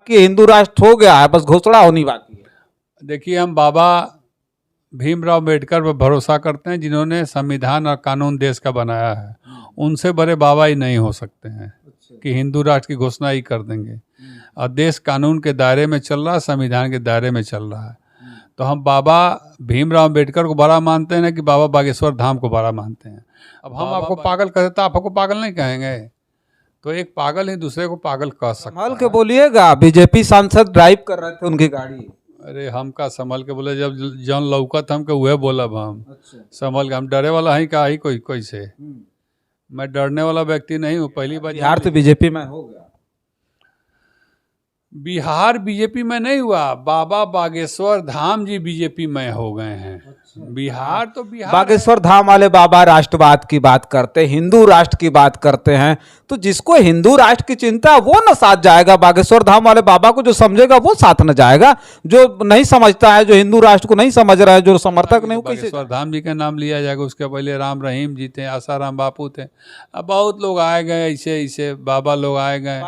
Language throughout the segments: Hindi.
कि हिंदू राष्ट्र हो गया है, बस घोषणा होनी बाकी है। देखिए, हम बाबा भीमराव अम्बेडकर पर भरोसा करते हैं, जिन्होंने संविधान और कानून देश का बनाया है। उनसे बड़े बाबा ही नहीं हो सकते हैं कि हिंदू राष्ट्र की घोषणा ही कर देंगे। और देश कानून के दायरे में चल रहा है, संविधान के दायरे में चल रहा है। तो हम बाबा भीमराव अम्बेडकर को बड़ा मानते हैं ना कि बाबा बागेश्वर धाम को बड़ा मानते हैं। अब हम आपको पागल कहते तो आपको पागल नहीं कहेंगे। तो एक पागल ही दूसरे को पागल कह सकता संभल के है। बोलिएगा, बीजेपी सांसद ड्राइव कर रहे थे उनकी गाड़ी। अरे हम का संभल के बोले, जब जौन लौकत हमके उहे बोलब हम। अच्छा। संभल के, हम डरे वाला ही का ही कोई से। मैं डरने वाला व्यक्ति नहीं हूँ। पहली बार बिहार तो बीजेपी में हो गया। बिहार बीजेपी में नहीं हुआ, बाबा बागेश्वर धाम जी बीजेपी में हो गए हैं। बिहार तो बिहार बागेश्वर धाम वाले बाबा राष्ट्रवाद की बात करते, हिंदू राष्ट्र की बात करते हैं। तो जिसको हिंदू राष्ट्र की चिंता है वो न साथ जाएगा। बागेश्वर धाम वाले बाबा को जो समझेगा वो साथ न जाएगा। जो नहीं समझता है, जो हिंदू राष्ट्र को नहीं समझ रहा है, जो समर्थक नहीं, वो कैसे? बागेश्वर धाम जी का नाम लिया जाएगा। उसके पहले राम रहीम जी थे, आसाराम बापू थे। अब बहुत लोग आए गए, ऐसे बाबा लोग आए गए।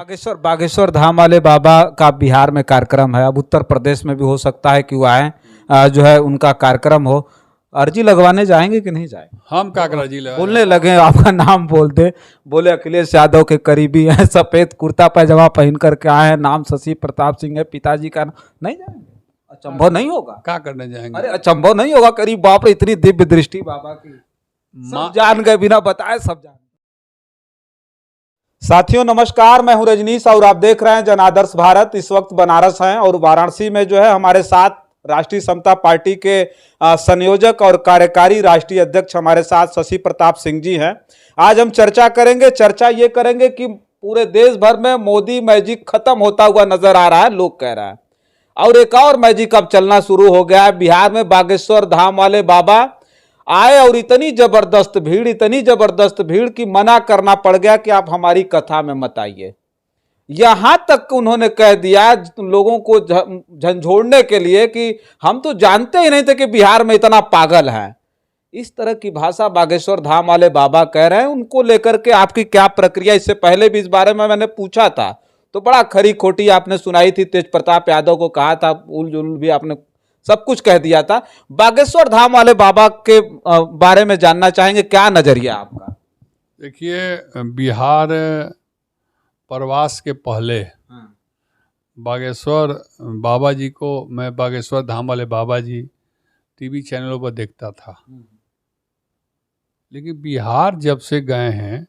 बागेश्वर धाम वाले बाबा का बिहार में कार्यक्रम है। अब उत्तर प्रदेश में भी हो सकता है कि वो आए, जो है उनका कार्यक्रम हो। अर्जी लगवाने जाएंगे कि नहीं जाएंगे? हम का अर्जी लगा बोलने लगे, आपका नाम बोलते, बोले अखिलेश यादव के करीबी हैं, सफेद कुर्ता पैजामा पहन करके आए हैं, नाम शशि प्रताप सिंह है, पिताजी का नहीं जाएंगे? अचंभव नहीं होगा? क्या करने जाएंगे? अरे अचंभव नहीं होगा? करीब बाप रे, इतनी दिव्य दृष्टि बाबा की, सब जान गए, बिना बताए सब जान। साथियों नमस्कार, मैं हूं रजनीश और आप देख रहे हैं जन आदर्श भारत। इस वक्त बनारस हैं और वाराणसी में जो है हमारे साथ राष्ट्रीय समता पार्टी के संयोजक और कार्यकारी राष्ट्रीय अध्यक्ष हमारे साथ शशि प्रताप सिंह जी हैं। आज हम चर्चा करेंगे। चर्चा ये करेंगे कि पूरे देश भर में मोदी मैजिक खत्म होता हुआ नजर आ रहा है, लोग कह रहा है, और एक और मैजिक अब चलना शुरू हो गया है। बिहार में बागेश्वर धाम वाले बाबा आए और इतनी जबरदस्त भीड़ कि मना करना पड़ गया कि आप हमारी कथा में मत आइए। यहां तक उन्होंने कह दिया लोगों को झंझोड़ने के लिए कि हम तो जानते ही नहीं थे कि बिहार में इतना पागल है। इस तरह की भाषा बागेश्वर धाम वाले बाबा कह रहे हैं। उनको लेकर के आपकी क्या प्रक्रिया? इससे पहले भी इस बारे में मैंने पूछा था तो बड़ा खरी खोटी आपने सुनाई थी। तेज प्रताप यादव को कहा था, उल जुल भी आपने सब कुछ कह दिया था। बागेश्वर धाम वाले बाबा के बारे में जानना चाहेंगे, क्या नजरिया आपका? देखिए, बिहार प्रवास के पहले बागेश्वर बाबा जी को मैं, बागेश्वर धाम वाले बाबा जी टीवी चैनलों पर देखता था। लेकिन बिहार जब से गए हैं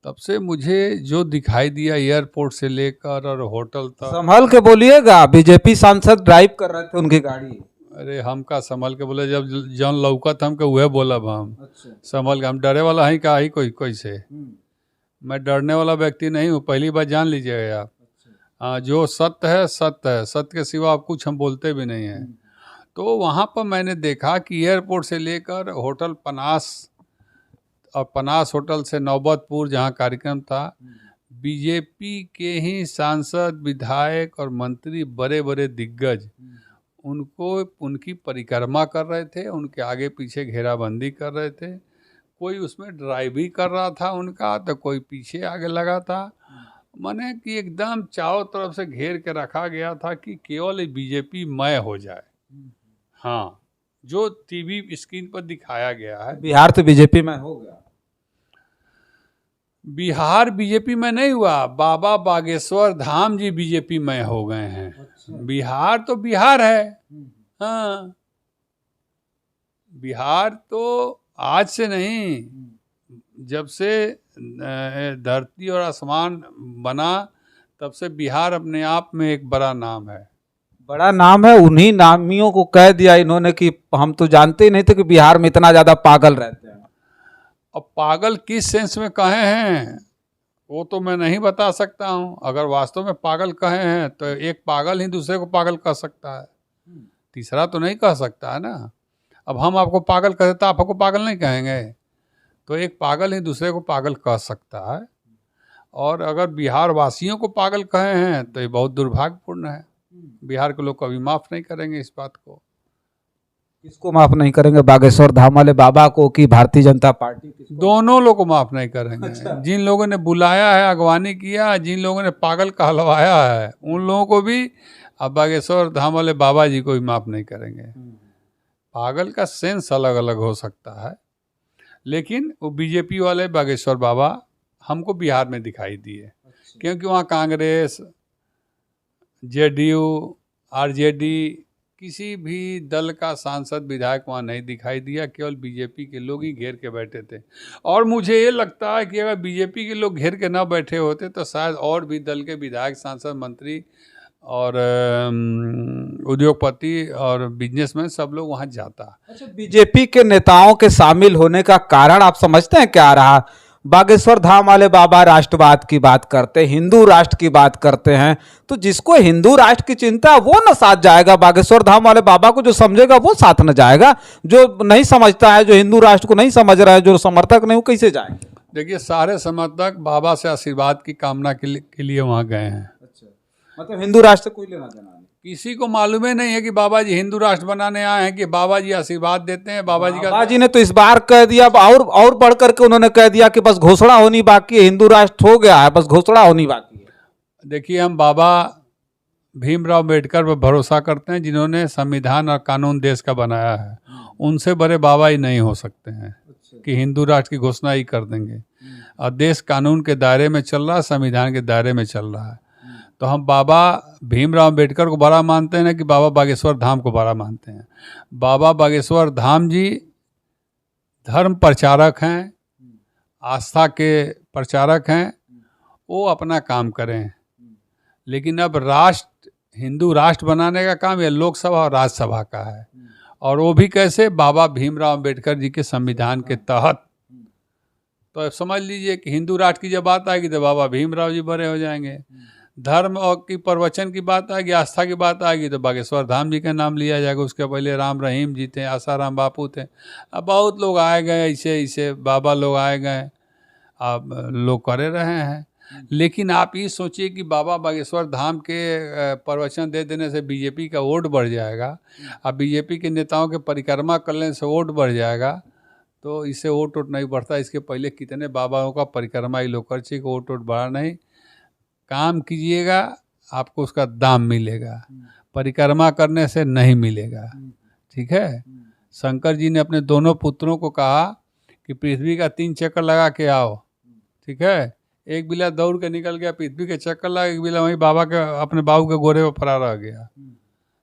तब से मुझे जो दिखाई दिया, एयरपोर्ट से लेकर और होटल तक। संभल के बोलिएगा, बीजेपी सांसद ड्राइव कर रहे थे उनकी गाड़ी। अरे हम का संभल के बोले, जब जौन लौकत हमके उहे बोलब हम। अच्छा। संभल के, हम डरे वाला ही का ही कोई से। मैं डरने वाला व्यक्ति नहीं हूँ, पहली बार जान लीजिएगा आप। हाँ, जो सत्य है सत्य है, सत्य के सिवा आप कुछ हम बोलते भी नहीं हैं। तो वहाँ पर मैंने देखा कि एयरपोर्ट से लेकर होटल पनास और पनास होटल से नौबतपुर जहाँ कार्यक्रम था, बीजेपी के ही सांसद, विधायक और मंत्री, बड़े बड़े दिग्गज उनको उनकी परिक्रमा कर रहे थे, उनके आगे पीछे घेराबंदी कर रहे थे। कोई उसमें ड्राइव भी कर रहा था उनका, तो कोई पीछे आगे लगा था। माने कि एकदम चारों तरफ से घेर के रखा गया था कि केवल बीजेपी मय हो जाए। हाँ, जो टीवी स्क्रीन पर दिखाया गया है। बिहार तो बीजेपी में हो गया। बिहार बीजेपी में नहीं हुआ, बाबा बागेश्वर धाम जी बीजेपी में हो गए हैं। बिहार तो बिहार है। हाँ, बिहार तो आज से नहीं, जब से धरती और आसमान बना तब से बिहार अपने आप में एक बड़ा नाम है। बड़ा नाम है। उन्हीं नामियों को कह दिया इन्होंने कि हम तो जानते ही नहीं थे कि बिहार में इतना ज्यादा पागल रहते हैं। अब पागल किस सेंस में कहे हैं वो तो मैं नहीं बता सकता हूँ। अगर वास्तव में पागल कहे हैं तो एक पागल ही दूसरे को पागल कह सकता है, तीसरा तो नहीं कह सकता है ना। अब हम आपको पागल कहते तो आप आपको पागल नहीं कहेंगे, तो एक पागल ही दूसरे को पागल कह सकता है। और अगर बिहार वासियों को पागल कहे हैं तो ये बहुत दुर्भाग्यपूर्ण है। बिहार के लोग कभी माफ़ नहीं करेंगे इस बात को। किसको माफ नहीं करेंगे, बागेश्वर धाम वाले बाबा को कि भारतीय जनता पार्टी? दोनों लोग को माफ नहीं करेंगे। जिन लोगों ने बुलाया है, अगवानी किया, जिन लोगों ने पागल कहलवाया है, उन लोगों को भी, अब बागेश्वर धाम वाले बाबा जी को भी माफ नहीं करेंगे। पागल का सेंस अलग अलग हो सकता है, लेकिन वो बीजेपी वाले बागेश्वर बाबा हमको बिहार में दिखाई दिए, क्योंकि वहाँ कांग्रेस, जेडीयू, आरजेडी, किसी भी दल का सांसद विधायक वहाँ नहीं दिखाई दिया, केवल बीजेपी के लोग ही घेर के बैठे थे। और मुझे ये लगता है कि अगर बीजेपी के लोग घेर के ना बैठे होते तो शायद और भी दल के विधायक, सांसद, मंत्री और उद्योगपति और बिजनेसमैन सब लोग वहाँ जाता। अच्छा, बीजेपी के नेताओं के शामिल होने का कारण आप समझते हैं क्या रहा? बागेश्वर धाम वाले बाबा राष्ट्रवाद की बात करते, हिंदू राष्ट्र की बात करते हैं, तो जिसको हिंदू राष्ट्र की चिंता है वो न साथ जाएगा, बागेश्वर धाम वाले बाबा को जो समझेगा वो साथ न जाएगा, जो नहीं समझता है, जो हिंदू राष्ट्र को नहीं समझ रहा है, जो समर्थक नहीं, वो कैसे जाएंगे? देखिए, सारे समर्थक बाबा से आशीर्वाद की कामना के लिए वहाँ गए हैं। अच्छा, मतलब हिंदू राष्ट्र से कोई लेना देना नहीं? किसी को मालूम ही नहीं है कि बाबा जी हिंदू राष्ट्र बनाने आए हैं, कि बाबा जी आशीर्वाद देते हैं। बाबा जी का, बाबा जी ने तो इस बार कह दिया, और बढ़ करके उन्होंने कह दिया कि बस घोषणा होनी बाकी है, हिंदू राष्ट्र हो गया है, बस घोषणा होनी बाकी है। देखिए, हम बाबा भीमराव अम्बेडकर पर भरोसा करते हैं, जिन्होंने संविधान और कानून देश का बनाया है। उनसे बड़े बाबा ही नहीं हो सकते हैं कि हिंदू राष्ट्र की घोषणा ही कर देंगे। और देश कानून के दायरे में चल रहा है, संविधान के दायरे में चल रहा है। तो हम बाबा भीमराव अम्बेडकर को बड़ा मानते हैं कि बाबा बागेश्वर धाम को बड़ा मानते हैं। बाबा बागेश्वर धाम जी धर्म प्रचारक हैं, आस्था के प्रचारक हैं, वो अपना काम करें। लेकिन अब राष्ट्र, हिंदू राष्ट्र बनाने का काम ये लोकसभा और राज्यसभा का है, और वो भी कैसे? बाबा भीमराव अम्बेडकर जी के संविधान के तहत। तो अब समझ लीजिए कि हिंदू राष्ट्र की जब बात आएगी तो बाबा भीमराव जी बड़े हो जाएंगे। धर्म और की प्रवचन की बात आएगी, आस्था की बात आएगी तो बागेश्वर धाम जी का नाम लिया जाएगा। उसके पहले राम रहीम जी थे, आसाराम बापू थे। अब बहुत लोग आए गए, ऐसे ऐसे बाबा लोग आए गए, अब लोग करे रहे हैं। लेकिन आप ये सोचिए कि बाबा बागेश्वर धाम के प्रवचन दे देने से बीजेपी का वोट बढ़ जाएगा, अब बीजेपी के नेताओं के परिक्रमा करने से वोट बढ़ जाएगा, तो इससे वोट नहीं बढ़ता। इसके पहले कितने बाबाओं का परिक्रमा ये लोग कर चुके, वोट बढ़ा नहीं। काम कीजिएगा, आपको उसका दाम मिलेगा, परिक्रमा करने से नहीं मिलेगा। ठीक है। शंकर जी ने अपने दोनों पुत्रों को कहा कि पृथ्वी का 3 चक्कर लगा के आओ। ठीक है। एक बिल्ला दौड़ के निकल गया, पृथ्वी के चक्कर लगा, एक बिल्ला वहीं बाबा के, अपने बाबू के गोरे पर फरार रह गया।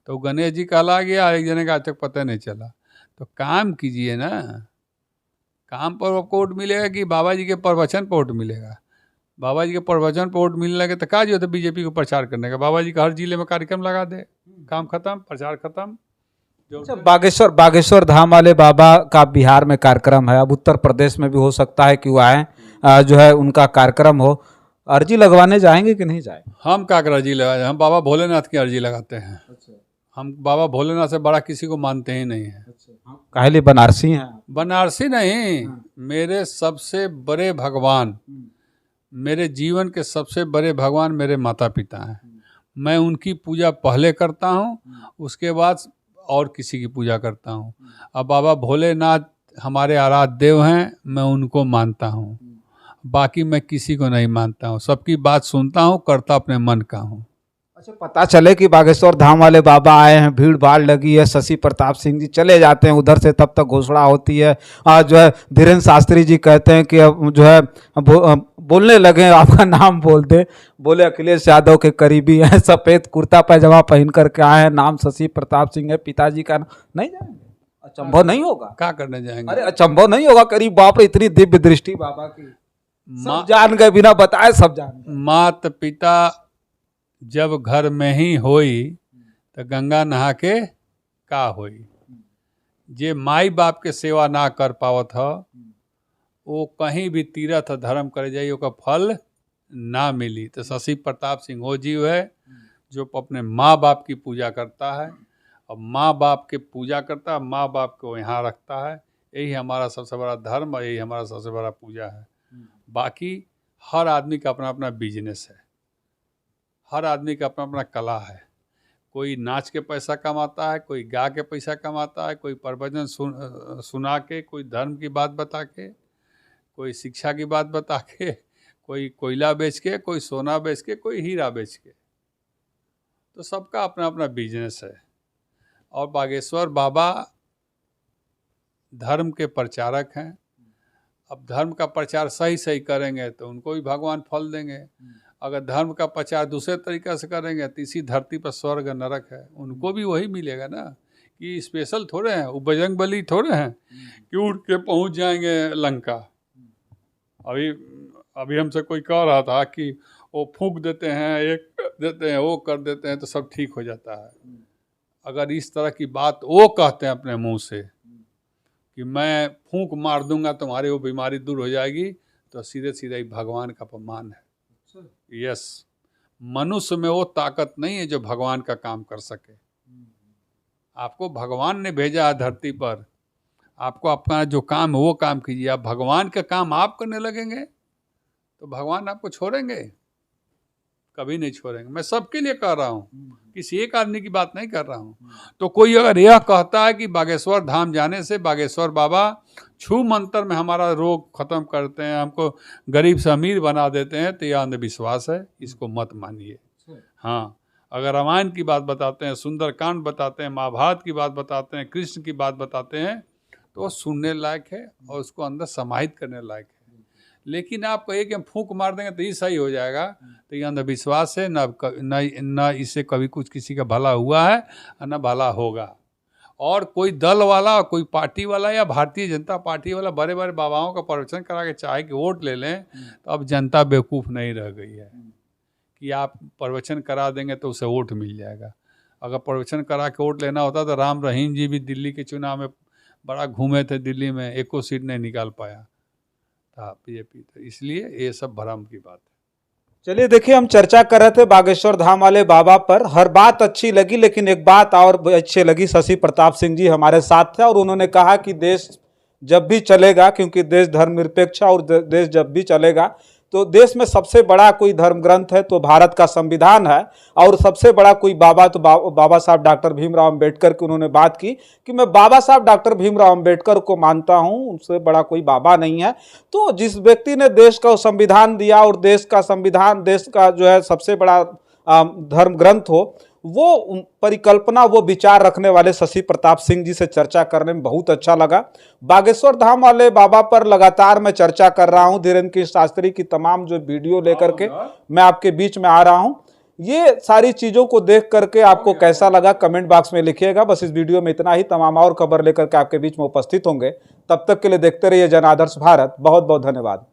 तो गणेश जी कहला गया, एक जने का आज तक पता नहीं चला। तो काम कीजिए ना, काम पर आपको वोट मिलेगा कि बाबा जी के प्रवचन पर वोट मिलेगा? बाबा जी के प्रवचन पर वोट मिलने लगे तो क्या जो होता बीजेपी को प्रचार करने का? बाबा जी का हर जिले में कार्यक्रम लगा दे, काम खत्म, प्रचार खत्म। अच्छा, बागेश्वर धाम वाले बाबा का बिहार में कार्यक्रम है, अब उत्तर प्रदेश में भी हो सकता है कि वो आए, जो है उनका कार्यक्रम हो, अर्जी लगवाने जाएंगे कि नहीं जाएंगे? हम क्या कर अर्जी लगाए? हम बाबा भोलेनाथ की अर्जी लगाते हैं। हम बाबा भोलेनाथ से बड़ा किसी को मानते ही नहीं है। काहे बनारसी हैं? बनारसी नहीं, मेरे सबसे बड़े भगवान, मेरे जीवन के सबसे बड़े भगवान मेरे माता पिता हैं। मैं उनकी पूजा पहले करता हूँ, उसके बाद और किसी की पूजा करता हूँ। अब बाबा भोलेनाथ हमारे आराध्य देव हैं, मैं उनको मानता हूँ, बाकी मैं किसी को नहीं मानता हूँ। सबकी बात सुनता हूँ, करता अपने मन का हूँ। अच्छा, पता चले कि बागेश्वर धाम वाले बाबा आए हैं, भीड़ भाड़ लगी है, शशि प्रताप सिंह जी चले जाते हैं उधर से, तब तक घोषणा होती है। आज जो है धीरेन्द्र शास्त्री जी कहते हैं कि अब जो है बोलने लगे, आपका नाम बोलते, बोले अखिलेश यादव के करीबी हैं, सफ़ेद कुर्ता पैजामा पहन करके आए हैं, नाम शशि प्रताप सिंह है, पिताजी का नहीं जाएंगे? अचंभव नहीं होगा? क्या करने जाएंगे? अरे अचंभव नहीं होगा? करीब बाप रे, इतनी दिव्य दृष्टि बाबा की, सब जान गए, बिना बताए सब जान गए। मात पिता जब घर में ही होई तो गंगा नहा के का होई। जे माई बाप के सेवा ना कर पावत ह, वो कहीं भी तीर्थ धर्म करे जाइए, ओका फल ना मिली। तो शशि प्रताप सिंह वो जीव है जो अपने माँ बाप की पूजा करता है, और माँ बाप के पूजा करता है, माँ बाप को यहाँ रखता है। यही हमारा सबसे बड़ा धर्म और यही हमारा सबसे बड़ा पूजा है। बाकी हर आदमी का अपना अपना बिजनेस है, हर आदमी का अपना अपना कला है। कोई नाच के पैसा कमाता है, कोई गा के पैसा कमाता है, कोई प्रवचन सुना के, कोई धर्म की बात बता के, कोई शिक्षा की बात बता के, कोई कोयला बेच के, कोई सोना बेच के, कोई हीरा बेच के। तो सबका अपना अपना बिजनेस है। और बागेश्वर बाबा धर्म के प्रचारक हैं। अब धर्म का प्रचार सही सही करेंगे तो उनको भी भगवान फल देंगे। अगर धर्म का प्रचार दूसरे तरीक़े से करेंगे तो इसी धरती पर स्वर्ग नरक है, उनको भी वही मिलेगा ना। कि स्पेशल थोड़े हैं, वो बजरंग बली थोड़े हैं कि उड़ के पहुंच जाएंगे लंका। अभी हमसे कोई कह रहा था कि वो फूंक देते हैं, एक देते हैं, वो कर देते हैं तो सब ठीक हो जाता है। अगर इस तरह की बात वो कहते हैं अपने मुंह से कि मैं फूंक मार दूंगा तुम्हारी वो बीमारी दूर हो जाएगी, तो सीधे सीधे भगवान का अपमान है। यस, मनुष्य में वो ताकत नहीं है जो भगवान का काम कर सके। आपको भगवान ने भेजा है धरती पर, आपको अपना जो काम है वो काम कीजिए। आप भगवान का काम आप करने लगेंगे तो भगवान आपको छोड़ेंगे? कभी नहीं छोड़ेंगे। मैं सबके लिए कह रहा हूँ, किसी एक आदमी की बात नहीं कर रहा हूँ। तो कोई अगर यह कहता है कि बागेश्वर धाम जाने से बागेश्वर बाबा छू मंत्र में हमारा रोग खत्म करते हैं, हमको गरीब से अमीर बना देते हैं, तो यह अंधविश्वास है, इसको मत मानिए। हाँ, अगर रामायण की बात बताते हैं, सुंदरकांड बताते हैं, महाभारत की बात बताते हैं, कृष्ण की बात बताते हैं, तो वो सुनने लायक है और उसको अंदर समाहित करने लायक है। लेकिन आप कहिए कि हम फूंक मार देंगे तो ये सही हो जाएगा, तो ये अंधविश्वास है। न इससे कभी कुछ किसी का भला हुआ है और न भला होगा। और कोई दल वाला, कोई पार्टी वाला या भारतीय जनता पार्टी वाला बड़े बड़े बाबाओं का प्रवचन करा के चाहे कि वोट ले लें, तो अब जनता बेवकूफ़ नहीं रह गई है कि आप प्रवचन करा देंगे तो उसे वोट मिल जाएगा। अगर प्रवचन करा के वोट लेना होता तो राम रहीम जी भी दिल्ली के चुनाव में बड़ा घूमे थे, दिल्ली में एको सीट नहीं निकाल पाया था बीजेपी। तो इसलिए ये सब भ्रम की बात है। चलिए देखिए, हम चर्चा कर रहे थे बागेश्वर धाम वाले बाबा पर। हर बात अच्छी लगी, लेकिन एक बात और अच्छी लगी। शशि प्रताप सिंह जी हमारे साथ थे और उन्होंने कहा कि देश जब भी चलेगा, क्योंकि देश धर्मनिरपेक्ष और देश जब भी चलेगा, तो देश में सबसे बड़ा कोई धर्म ग्रंथ है तो भारत का संविधान है। और सबसे बड़ा कोई बाबा तो बाबा साहब डॉक्टर भीमराव अंबेडकर की उन्होंने बात की कि मैं बाबा साहब डॉक्टर भीमराव अंबेडकर को मानता हूं, उनसे बड़ा कोई बाबा नहीं है। तो जिस व्यक्ति ने देश का संविधान दिया और देश का संविधान देश का जो है सबसे बड़ा धर्म ग्रंथ हो, वो परिकल्पना, वो विचार रखने वाले शशि प्रताप सिंह जी से चर्चा करने में बहुत अच्छा लगा। बागेश्वर धाम वाले बाबा पर लगातार मैं चर्चा कर रहा हूं, धीरेन्द्र कृष्ण शास्त्री की तमाम जो वीडियो लेकर के मैं आपके बीच में आ रहा हूं। ये सारी चीजों को देख करके आपको कैसा लगा कमेंट बॉक्स में लिखिएगा। बस इस वीडियो में इतना ही। तमाम और खबर लेकर के आपके बीच में उपस्थित होंगे। तब तक के लिए देखते रहिए जन आदर्श भारत। बहुत बहुत धन्यवाद।